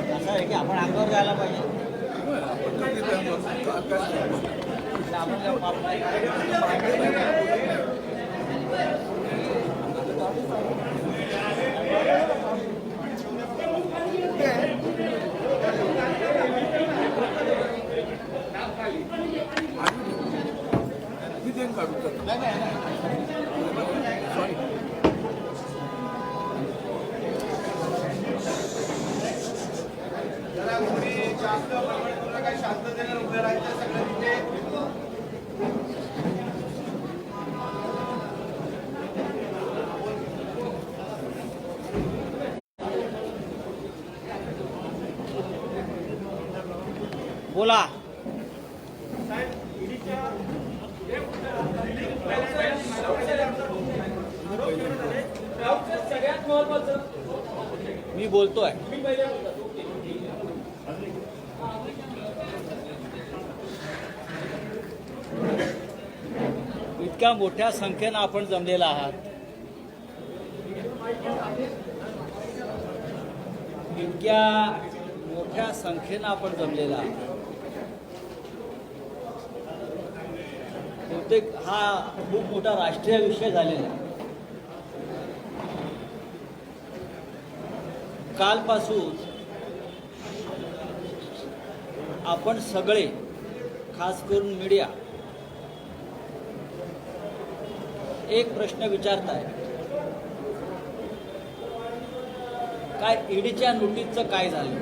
असं आहे की आपण अंगावर जायला पाहिजे. बोला. सगळ्यात महत्वाचं मी बोलतोय. इतक्या मोठ्या संख्येनं आपण जमलेला आहात. इतक्या मोठ्या संख्येनं आपण जमलेला आहात. बहुतेक हा खूप मोठा राष्ट्रीय विषय झालेला आहे. कालपासून आपण सगळे, खास करून मीडिया, एक प्रश्न विचारताय, काय ईडीच्या नोटीसचं काय झालं?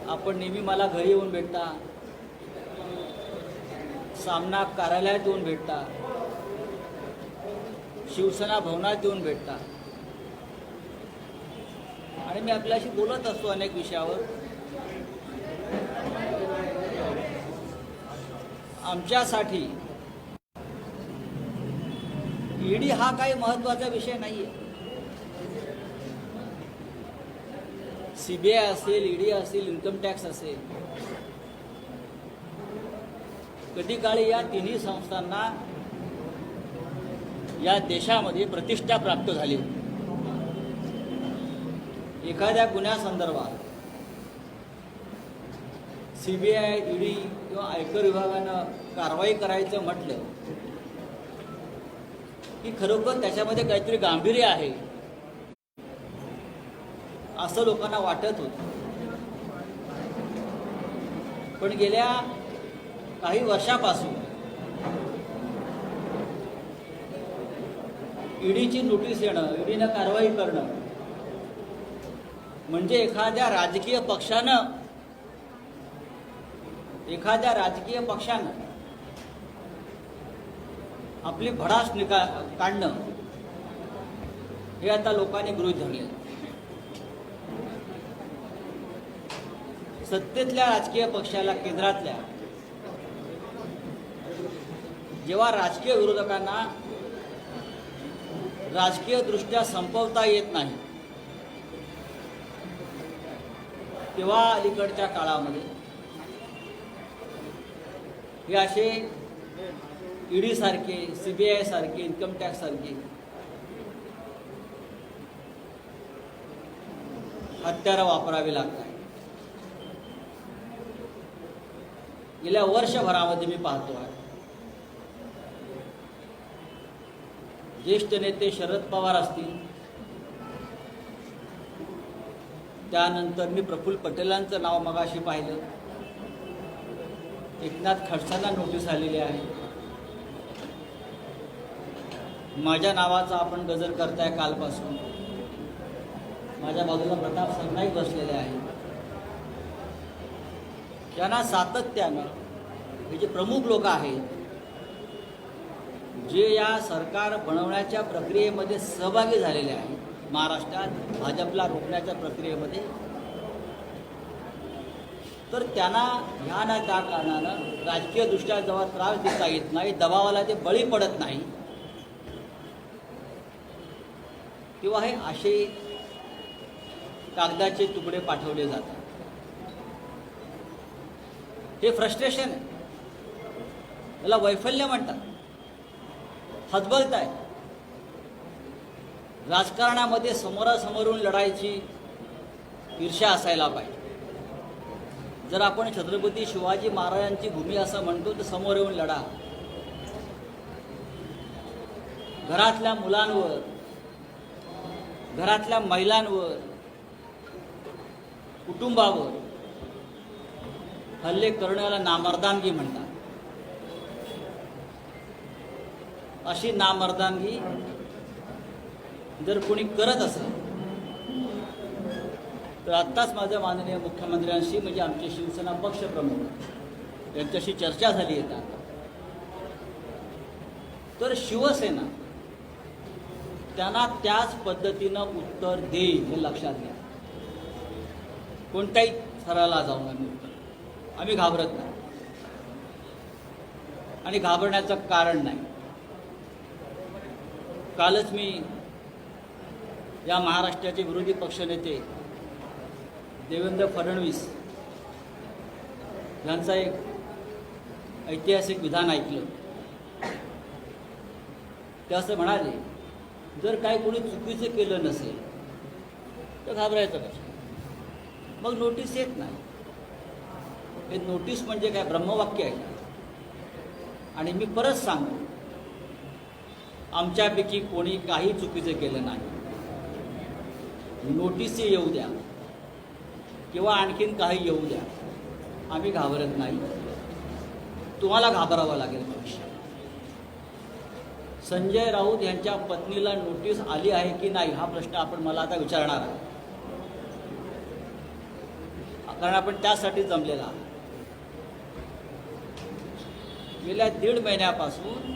आपण नेहमी मला घरी येऊन भेटता, सामना कार्यालयात येऊन भेटता, शिवसेना भवनात येऊन भेटता आणि मी आपल्याशी बोलत असतो अनेक विषयावर. आमच्यासाठी ईडी हा काही महत्त्वाचा विषय नाही आहे. सीबीआय असेल, ईडी असेल, इन्कम टॅक्स असेल, कधी काळी या तिन्ही संस्थांना या देशामध्ये प्रतिष्ठा प्राप्त झाली. एखाद्या गुन्ह्यासंदर्भात सीबीआय, ईडी किंवा आयकर विभागानं कारवाई करायचं म्हटलं की खरोखर त्याच्यामध्ये काहीतरी गांभीर्य आहे असं लोकांना वाटत होतं. पण गेल्या काही वर्षापासून ईडीची नोटीस येणं, ईडीनं कारवाई करणं म्हणजे एखाद्या राजकीय पक्षानं आपली भडास काढणं हे आता लोकांनी गृहीत धरले. सत्तेतल्या राजकीय पक्षाला, केंद्रातल्या, जेव्हा राजकीय विरोधकांना राजकीय दृष्ट्या संपवता येत नाही, तेव्हा अलीकडच्या काळामध्ये हे असे ईडी सारखे, सीबीआय सारखे, इन्कम टॅक्स सारखे हत्यारं वापरावी लागतात. गेल्या वर्षभरामध्ये मी पाहतो आहे, ज्येष्ठ नेते शरद पवार असतील, त्यानंतर मी प्रफुल्ल पटेलांचं नाव मगाशी पाहिलं, एकनाथ खडसेंना नोटीस आलेली आहे, माझ्या नावाचा आपण गजर करताय कालपासून, माझ्या बाजूला प्रताप सरनाईक बसलेले आहे. त्यांना सातत्यानं हे जे प्रमुख लोक आहेत, जे या सरकार बनवण्याच्या प्रक्रियेमध्ये सहभागी झालेले आहेत, महाराष्ट्रात भाजपला रोखण्याच्या प्रक्रियेमध्ये, तर त्यांना ह्या ना त्या कारणानं राजकीयदृष्ट्या जेव्हा त्रास देता येत नाही, दबावाला ते बळी पडत नाही, तेव्हा हे असे कागदाचे तुकडे पाठवले जातात. हे फ्रस्ट्रेशन आहे, त्याला वैफल्य म्हणतात. हतबलत आहे. राजकारणामध्ये समोरासमोरून लढायची ईर्ष्या असायला पाहिजे. जर आपण छत्रपती शिवाजी महाराजांची भूमी असं म्हणतो तर समोर येऊन लढा. घरातल्या मुलांवर, घरातल्या महिलांवर, कुटुंबावर हल्ले करण्याला नामर्दानगी म्हणतात. अशी नामर्दानगी जर कोणी करत असेल तर आत्ताच माझ्या माननीय मुख्यमंत्र्यांशी म्हणजे आमचे शिवसेना पक्षप्रमुख यांच्याशी चर्चा झाली आहे. तर शिवसेना त्यांना त्याच पद्धतीनं उत्तर देईल हे लक्षात घ्या. कोणत्याही थराला जाऊन आम्ही घाबरत नाही आणि घाबरण्याचं कारण नाही. कालच मी या महाराष्ट्राचे विरोधी पक्षनेते देवेंद्र फडणवीस यांचा एक ऐतिहासिक विधान ऐकलं. ते असं म्हणाले, जर काही कोणी चुकीचं केलं नसेल तर घाबरायचं कसं? मग नोटीस येत नाही. हे नोटीस म्हणजे काय ब्रह्मवाक्य आहे. आणि मी परत सांगतो, आमच्यापैकी कोणी काही चुकीचं केलं नाही. नोटीस येऊ द्या किंवा आणखीन काही येऊ द्या, आम्ही घाबरत नाही. तुम्हाला घाबरावं लागेल भविष्यात. संजय राऊत यांच्या पत्नीला नोटीस आली आहे की नाही हा प्रश्न आपण मला आता विचारणार आहे, कारण आपण त्यासाठी जमलेला आहोत. गेल्या 1.5 महिन्यापासून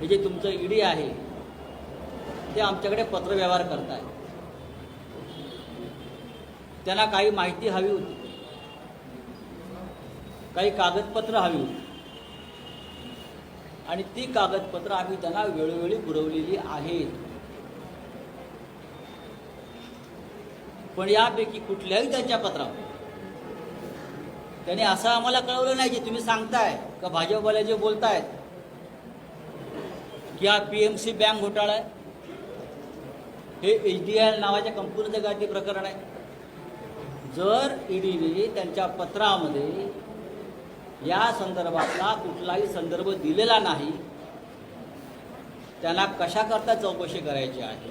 हे जे तुमचं ईडी आहे ते आमच्याकडे पत्रव्यवहार करताय. त्यांना काही माहिती हवी होती, काही कागदपत्र हवी होती आणि ती कागदपत्र आम्ही त्यांना वेळोवेळी पुरवलेली आहेत. पण यापैकी कुठल्याही त्यांच्या पत्रावर त्यांनी असं आम्हाला कळवलं नाही की तुम्ही सांगताय का भाजपवाले जे बोलतायत की हा PMC बँक घोटाळा आहे, हे HDL नावाच्या कंपनीचं काय ते प्रकरण आहे. जर ईडीने त्यांच्या पत्रामध्ये या संदर्भातला कुठलाही संदर्भ दिलेला नाही, त्यांना कशाकरता चौकशी करायची आहे.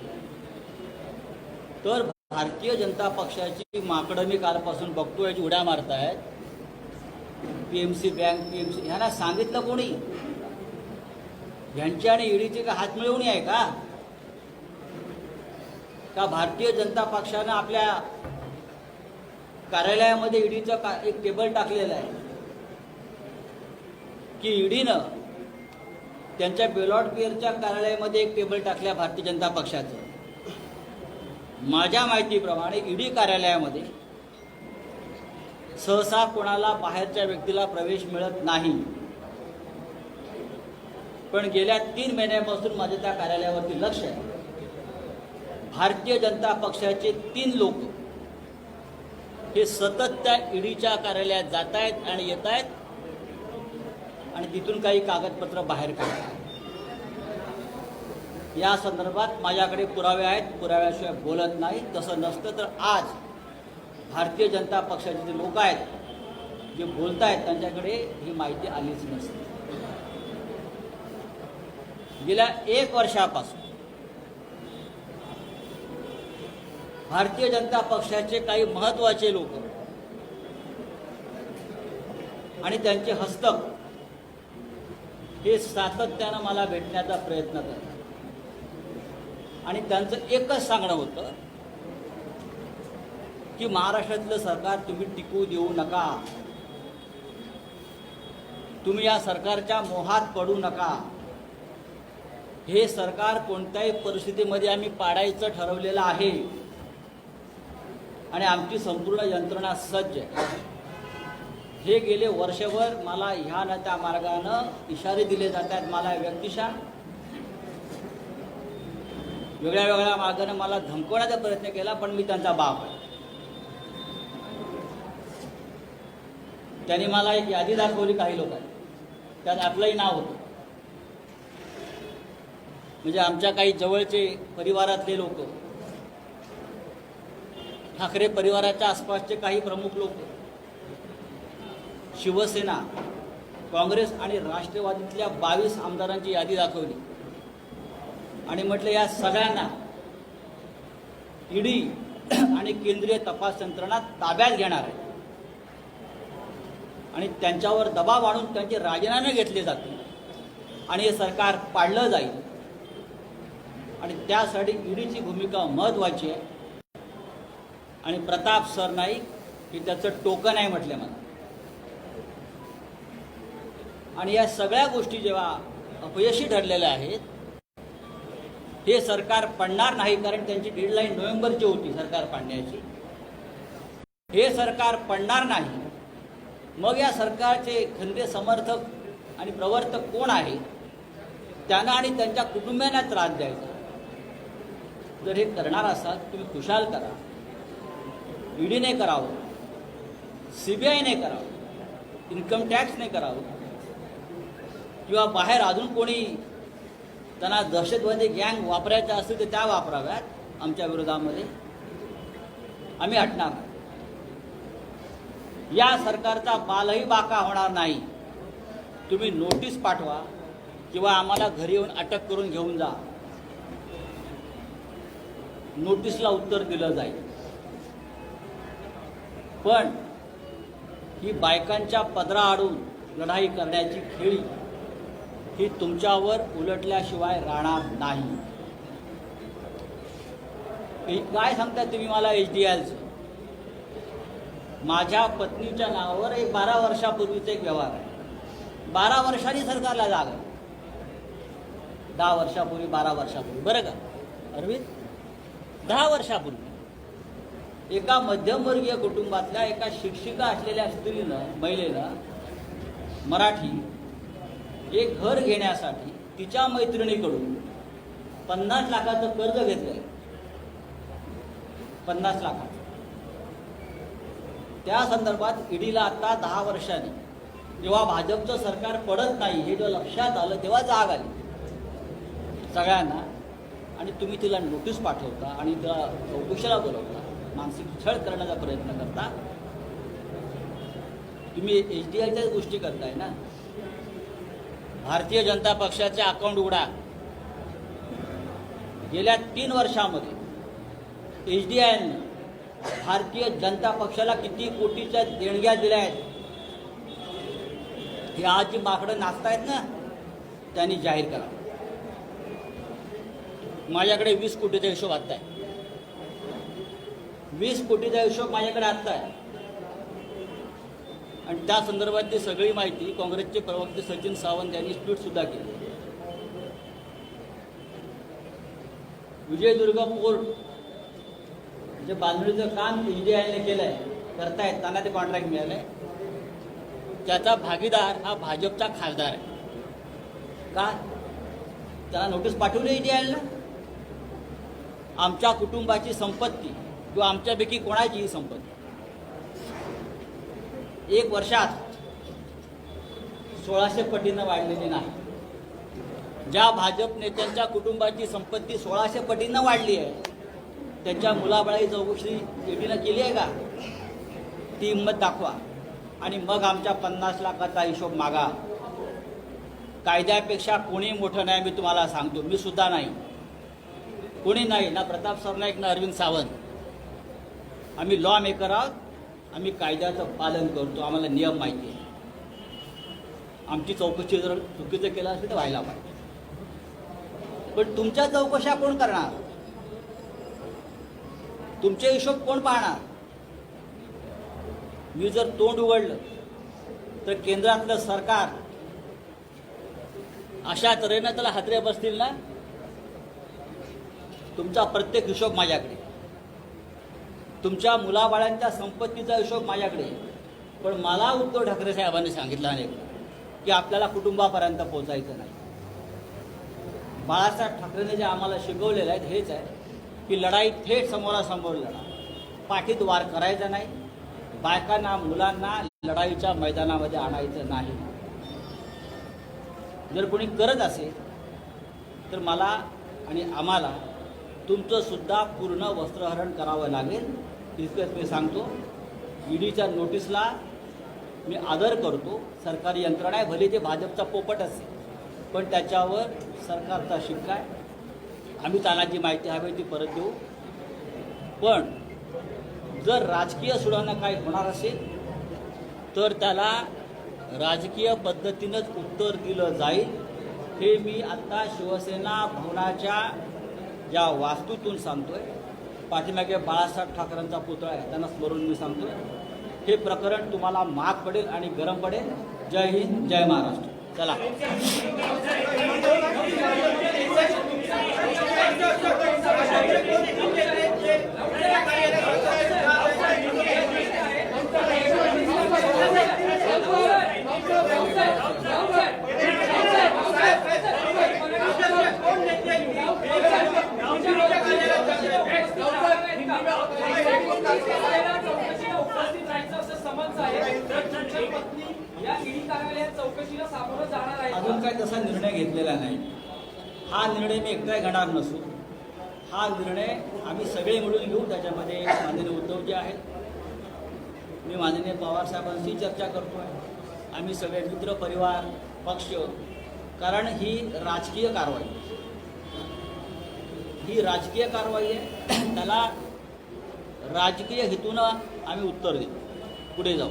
तर भारतीय जनता पक्षाची माकडं मी कालपासून बघतोय याची उड्या मारतायत. PMC बँक, PMC ह्यांना सांगितलं कोणी? यांची आणि ईडीची का हात मिळवणी आहे का? का भारतीय जनता पक्षानं आपल्या कार्यालयामध्ये ईडीचं एक टेबल टाकलेलं आहे की ईडीनं त्यांच्या बेलॉट पेअरच्या कार्यालयामध्ये एक टेबल टाकल्या भारतीय जनता पक्षाचं. माझ्या माहितीप्रमाणे ईडी कार्यालयामध्ये सहसा कोणाला बाहेरच्या व्यक्तीला प्रवेश मिळत नाही. पण गेल्या 3 महिन्यापासून माझ्या त्या कार्यालयावरती लक्ष आहे. भारतीय जनता पक्षाचे 3 लोक हे सतत त्या ईडीच्या कार्यालयात जात आहेत आणि येत आहेत आणि तिथून काही कागदपत्र बाहेर काढतात. या संदर्भात माझ्याकडे पुरावे आहेत, पुराव्याशिवाय बोलत नाही. तसं नसतं तर आज भारतीय जनता पक्षाचे जे लोक आहेत जे बोलत आहेत त्यांच्याकडे ही माहिती आलीच नसते. गेल्या 1 वर्षापासून भारतीय जनता पक्षाचे काही महत्त्वाचे लोक आणि त्यांचे हस्तक हे सातत्यानं मला भेटण्याचा प्रयत्न करतात आणि त्यांचं एकच सांगणं होतं की महाराष्ट्रातलं सरकार तुम्ही टिकू देऊ नका, तुम्ही या सरकारच्या मोहात पडू नका. हे सरकार कोणत्याही परिस्थितीमध्ये आम्ही पाडायचं ठरवलेलं आहे आणि आमची संपूर्ण यंत्रणा सज्ज आहे. हे गेले वर्षभर मला ह्या न त्या मार्गानं इशारे दिले जातात. मला व्यक्तिशः वेगळ्या वेगळ्या मार्गाने मला धमकवण्याचा प्रयत्न केला, पण मी त्यांचा बाप आहे. त्यांनी मला एक यादी दाखवली काही लोकांनी, त्यात आपलंही नाव होतं. म्हणजे आमच्या काही जवळचे परिवारातले लोक, ठाकरे परिवाराच्या आसपासचे काही प्रमुख लोक, शिवसेना, काँग्रेस आणि राष्ट्रवादीतल्या 22 आमदारांची यादी दाखवली आणि म्हटलं या सगळ्यांना ईडी आणि केंद्रीय तपास यंत्रणा ताब्यात घेणार आहे आणि त्यांच्यावर दबाव आणून त्यांचे राजीनामे घेतले जातील आणि हे सरकार पाडलं जाईल आणि त्यासाठी ईडीची भूमिका महत्त्वाची आहे आणि प्रताप सरनाईक हे त्याचं टोकन आहे म्हटलं मला. आणि या सगळ्या गोष्टी जेव्हा अपयशी ठरलेल्या आहेत, हे सरकार पडणार नाही कारण त्यांची डेडलाईन नोव्हेंबरची होती सरकार पाडण्याची. हे सरकार पडणार नाही. मग या सरकारचे खंदे समर्थक आणि प्रवर्तक कोण आहेत, त्यांना आणि त्यांच्या कुटुंबियांना त्रास द्यायचा. जर हे करणार असाल तुम्ही खुशाल करा. ईडीने करावं, CBIने करावं, इन्कम टॅक्सने करावं किंवा बाहेर अजून कोणी त्यांना दहशतवादी गँग वापरायच्या असतील तर त्या वापराव्यात आमच्या विरोधामध्ये. आम्ही हटणार नाही. या सरकारचा बालही बाका होणार नाही. तुम्ही नोटीस पाठवा किंवा आम्हाला घरी येऊन अटक करून घेऊन जा, नोटीसला उत्तर दिलं जाईल. पण ही बायकांच्या पदराआडून लढाई करण्याची खेळी ही तुमच्यावर उलटल्याशिवाय राहणार नाही. काय सांगता तुम्ही मला HDLचं? माझ्या पत्नीच्या नावावर एक 12 वर्षापूर्वीचा एक व्यवहार आहे. 12 वर्षांनी सरकारला जाग आहे. 10 वर्षापूर्वी 12 वर्षापूर्वी बरं का अरविंद, 10 वर्षापूर्वी एका मध्यमवर्गीय कुटुंबातल्या एका शिक्षिका असलेल्या स्त्रीनं, महिलेनं, मराठी, एक घर घेण्यासाठी तिच्या मैत्रिणीकडून 50 लाखाचं कर्ज घेतलंय. 50 लाखाचं. त्या संदर्भात ईडीला आता 10 वर्षांनी जेव्हा भाजपचं सरकार पडत नाही हे जेव्हा लक्षात आलं तेव्हा जाग आली सगळ्यांना आणि तुम्ही तिला नोटीस पाठवता आणि तिला चौकशीला बोलवता, मानसिक छळ करण्याचा प्रयत्न करता. तुम्ही HDLच्याच गोष्टी करताय ना. भारतीय जनता पक्षाचे अकाउंट उघडा. गेल्या 3 वर्षामध्ये HDLने भारतीय जनता पक्षाला किती कोटीच्या देणग्या दिल्या आहेत हे आज जी माकडं नाचतायत ना त्यांनी जाहीर करा. माझ्याकडे 20 कोटीचा हिशोब आत्ता आहे. 20 कोटीचा हिशोब माझ्याकडे आत्ता आहे आणि त्या संदर्भातली सगळी माहिती काँग्रेसचे प्रवक्ते सचिन सावंत यांनी ट्विट सुद्धा केली. विजयदुर्ग पोर्ट जे बांधणीचं काम HDLने केलंय, करतायत, त्यांना ते कॉन्ट्रॅक्ट मिळालंय. त्याचा भागीदार हा भाजपचा खासदार आहे. का त्याला नोटीस पाठवली HDLने? आमच्या कुटुंबाची संपत्ती किंवा आमच्यापैकी कोणाचीही संपत्ती 1 वर्षात 1600 पटीनं वाढलेली नाही. ज्या भाजप नेत्यांच्या कुटुंबाची संपत्ती 1600 पटीनं वाढली आहे त्यांच्या मुलाबाळी चौकशी ईडीनं केली आहे का? ती हिंमत दाखवा आणि मग आमच्या 50 लाखाचा हिशोब मागा. कायद्यापेक्षा कोणी मोठं नाही, मी तुम्हाला सांगतो. मी सुद्धा नाही, कोणी नाही, ना प्रताप सरनाईक ना अरविंद सावंत. आम्ही लॉ मेकर आहोत. आम्ही कायद्याचं पालन करतो. आम्हाला नियम माहिती आहे. आमची चौकशी जर चुकीचं केलं असेल तर व्हायला पाहिजे. पण तुमच्या चौकशा कोण करणार? तुमचे हिशोब कोण पाहणार? मी जर तोंड उघडलं तर केंद्रातलं सरकार अशा तऱ्हेनं त्याला हातरे बसतील ना. तुमचा प्रत्येक हिशोब माझ्याकडे, तुमच्या मुलाबाळांच्या संपत्तीचा हिशोब माझ्याकडे. पण मला उद्धव ठाकरे साहेबांनी सांगितलं नाही की आपल्याला कुटुंबापर्यंत पोहोचायचं नाही. बाळासाहेब ठाकरेंनी जे आम्हाला शिकवलेलं आहे हेच आहे की लढाई थेट समोरासमोर लढा, पाठीत वार करायचा नाही, बायकांना मुलांना लढाईच्या मैदानामध्ये आणायचं नाही. जर कोणी करत असेल तर मला आणि आम्हाला तुमचं सुद्धा पूर्ण वस्त्रहरण करावं लागेल. इतकंच मी सांगतो. ईडीच्या नोटीसला मी आदर करतो. सरकारी यंत्रणा आहे, भले ते भाजपचा पोपट असेल, पण त्याच्यावर सरकारचा शिक्का आहे. आम्ही त्यांना जी माहिती हवी ती परत देऊ. पण जर राजकीय सुधारणा काही होणार असेल तर त्याला राजकीय पद्धतीनंच उत्तर दिलं जाईल. हे मी आत्ता शिवसेना भवनाच्या ज्या वास्तूतून सांगतोय. पाठीमागे बाळासाहेब ठाकरेंचा पुतळा आहे, त्यांना स्मरून मी सांगतोय. हे प्रकरण तुम्हाला महाग पडेल आणि गरम पडेल. जय हिंद, जय महाराष्ट्र. चला. अजून काही तसा निर्णय घेतलेला नाही. हा निर्णय मी एकटा घेणार नसून हा निर्णय आम्ही सगळे मिळून घेऊ. त्याच्यामध्ये माननीय उद्धवजी आहेत, मी माननीय पवारसाहेबांशी चर्चा करतो आहे, आम्ही सगळे मित्र परिवार पक्ष. कारण ही राजकीय कारवाई आहे. त्याला राजकीय हेतूनं आम्ही उत्तर देऊ. पुढे जाऊ.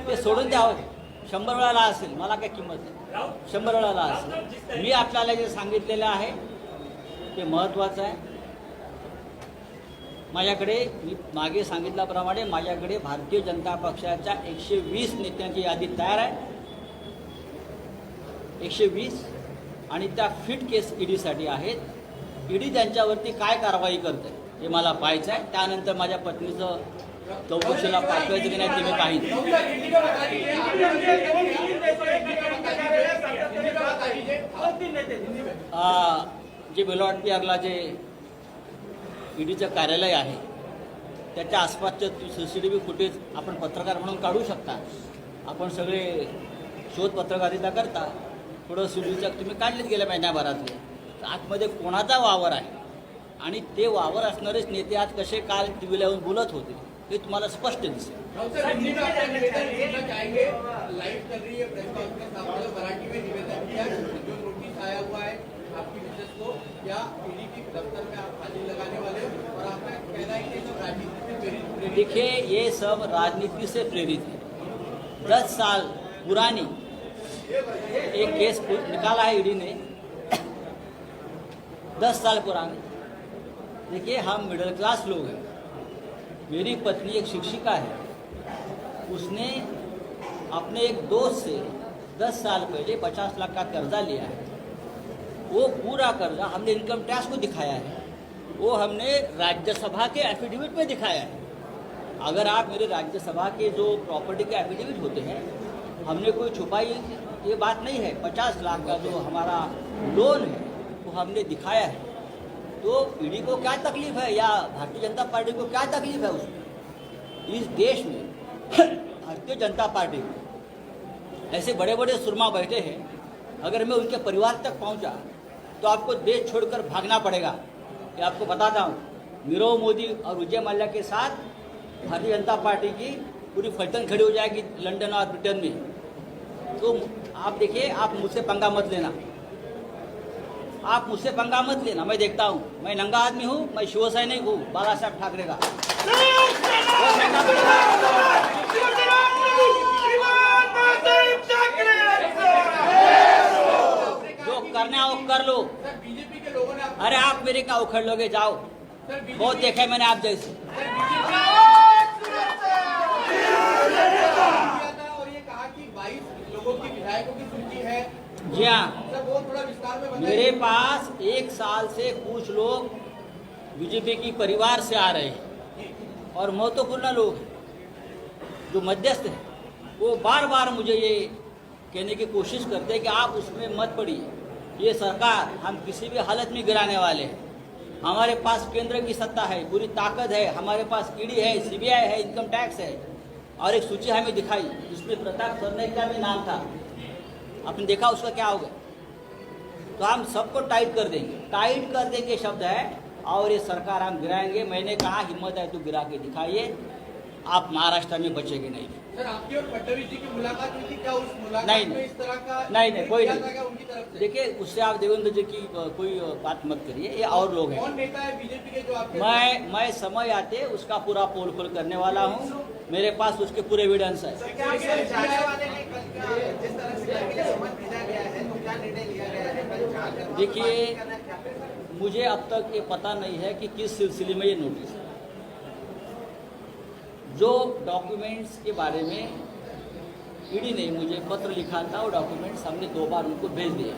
ते सोडून द्यावं. 100 वेळाला असेल, मला काय किंमत नाही. 100 वेळाला असेल. मी आपल्याला जे सांगितलेलं आहे ते महत्त्वाचं आहे. माझ्याकडे मी मागे सांगितल्याप्रमाणे माझ्याकडे भारतीय जनता पक्षाच्या 120 नेत्यांची यादी तयार आहे. 120 आणि त्या फिट केस ईडीसाठी आहेत. ईडी त्यांच्यावरती काय कारवाई करते हे मला पाहायचं आहे. त्यानंतर माझ्या पत्नीचं चौकशीला पाठवायचं की नाही ते मी पाहिन. जे बेलवाट पिअरला जे ईडीचं कार्यालय आहे त्याच्या आसपासचं CCTV फुटेज आपण पत्रकार म्हणून काढू शकता. आपण सगळे शोध पत्रकारिता करता. थोडं CCTV तुम्ही काढलेच गेल्या महिन्याभरातले. आतमध्ये कोणाचा वावर आहे आणि ते वावर असणारेच नेते आज कसे काल TV ला येऊन बोलत होते हे तुम्हाला स्पष्ट दिसेल. देखिए ये सब राजनीति से प्रेरित है. 10 साल पुरानी एक केस निकाला है ईडी ने, 10 साल पुराने. देखिए हम मिडिल क्लास लोग हैं. मेरी पत्नी एक शिक्षिका है. उसने अपने एक दोस्त से 10 साल पहले 50 लाख का कर्जा लिया है. वो पूरा कर्जा हमने इनकम टैक्स को दिखाया है. वो हमने राज्यसभा के एफिडेविट में दिखाया है. अगर आप मेरे राज्यसभा के जो प्रॉपर्टी के एफिडेविट होते हैं, हमने कोई छुपाई ये बात नहीं है. 50 लाख का जो हमारा लोन है वो हमने दिखाया है. तो ईडी को क्या तकलीफ है या भारतीय जनता पार्टी को क्या तकलीफ है उसमें? इस देश में भारतीय जनता पार्टी ऐसे बड़े बड़े सुरमा बैठे हैं. अगर मैं उनके परिवार तक पहुंचा तो आपको देश छोड़कर भागना पड़ेगा. ये आपको बताता हूँ. नीरव मोदी और विजय माल्या के साथ भारतीय जनता पार्टी की पूरी फलटन खड़ी हो जाएगी लंदन और ब्रिटेन में. तो आप देखिए, आप मुझसे पंगा मत लेना. आप मुझसे पंगा मत लेना. मैं देखता हूँ. मैं नंगा आदमी हूँ. मैं शिवसैनिक हूँ बाला साहब ठाकरे का. जो करना हो कर लो. बीजेपी के लोगों ने अरे आप मेरे क्या उखड़ लोगे? जाओ. बहुत देखा है मैंने आप जैसे. और ये कहा कि 22 लोगों की विधायकों की सूची है. जी हाँ, सर वो थोड़ा विस्तार में बताइए. मेरे पास 1 साल से कुछ लोग बीजेपी की परिवार से आ रहे हैं और महत्वपूर्ण लोग हैं जो मध्यस्थ हैं. वो बार बार मुझे ये कहने की कोशिश करते हैं कि आप उसमें मत पड़िए. ये सरकार हम किसी भी हालत में गिराने वाले हैं. हमारे पास केंद्र की सत्ता है, पूरी ताकत है, हमारे पास ईडी है, सीबीआई है, इनकम टैक्स है, और एक सूची हमें दिखाई जिसमें प्रताप सरनाईक का भी नाम था। आपने देखा उसका क्या होगा? तो हम सबको टाइट कर देंगे, टाइट कर देंगे शब्द है, और ये सरकार हम गिराएंगे। मैंने कहा हिम्मत है तो गिरा के दिखाइए, आप महाराष्ट्र में बचेंगे नहीं। सर, आपकी और फडणवीस जी की मुलाकात हुई थी, क्या उस मुलाकात नहीं, में इस तरह का नहीं, कोई किया नहीं। था क्या उनकी तरफ से? देखिए, उससे आप देवेंद्र जी की कोई बात मत करिए, ये और लोग हैं। कौन नेता है बीजेपी के जो आपके मैं समय आते उसका पूरा पोल खोल करने वाला हूँ, मेरे पास उसके पूरे एविडेंस है। क्या जाने वाले ने कल क्या जिस तरह से कल के लिए समझ भेजा गया है, तो क्या निर्णय लिया गया है कल जांच करवा देखिए, मुझे अब तक ये पता नहीं है कि किस सिलसिले में ये नोटिस है। जो डॉक्यूमेंट्स के बारे में ईडी ने मुझे पत्र लिखा था, वो डॉक्यूमेंट्स हमने 2 बार उनको भेज दिए।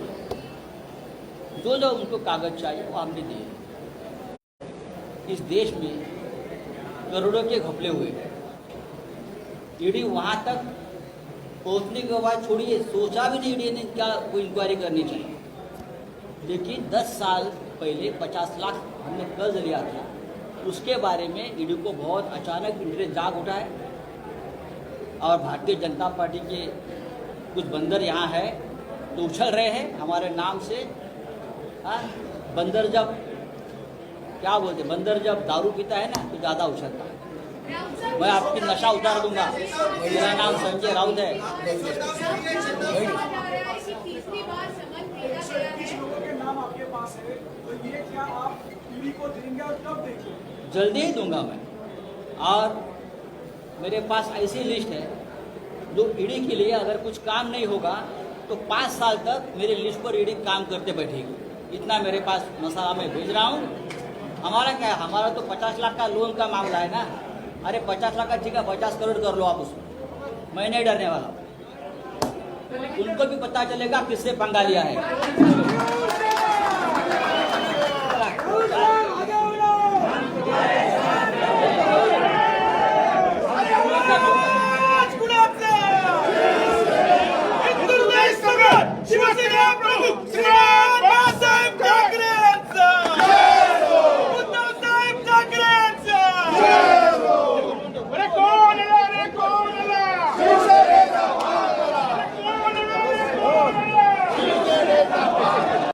जो जो उनको कागज चाहिए वो हमने दिए। इस देश में करोड़ों के घपले हुए हैं। ईडी वहाँ तक पहुँचने के बाद छोड़िए, सोचा भी नहीं ईडी ने क्या कोई इंक्वायरी करनी चाहिए। लेकिन 10 साल पहले 50 लाख हमने कर्ज लिया था, उसके बारे में ईडी को बहुत अचानक इंटरेस्ट जाग उठा है। और भारतीय जनता पार्टी के कुछ बंदर यहाँ है तो उछल रहे हैं हमारे नाम से। हाँ, बंदर जब क्या बोलते, बंदर जब दारू पीता है ना तो ज़्यादा उछलता है। मैं आपकी नशा उतार दूंगा। मेरा नाम संजय राउत है। तीसरी बार समन भेजा गया है। लोगों के नाम आपके पास है, तो ये क्या आप ईडी को देंगे और कब देंगे? जल्दी ही दूंगा मैं। और मेरे पास ऐसी लिस्ट है जो ईडी के लिए अगर कुछ काम नहीं होगा तो 5 साल तक मेरी लिस्ट पर ईडी काम करते बैठेगी। इतना मेरे पास मसाला मैं भेज रहा हूँ। हमारा क्या है, हमारा तो 50 लाख का लोन का मामला है ना। अरे 50 लाख का ठीक है, 50 करोड़ कर लो आप उसमें, मैं नहीं डरने वाला। उनको भी पता चलेगा किससे पंगा लिया है।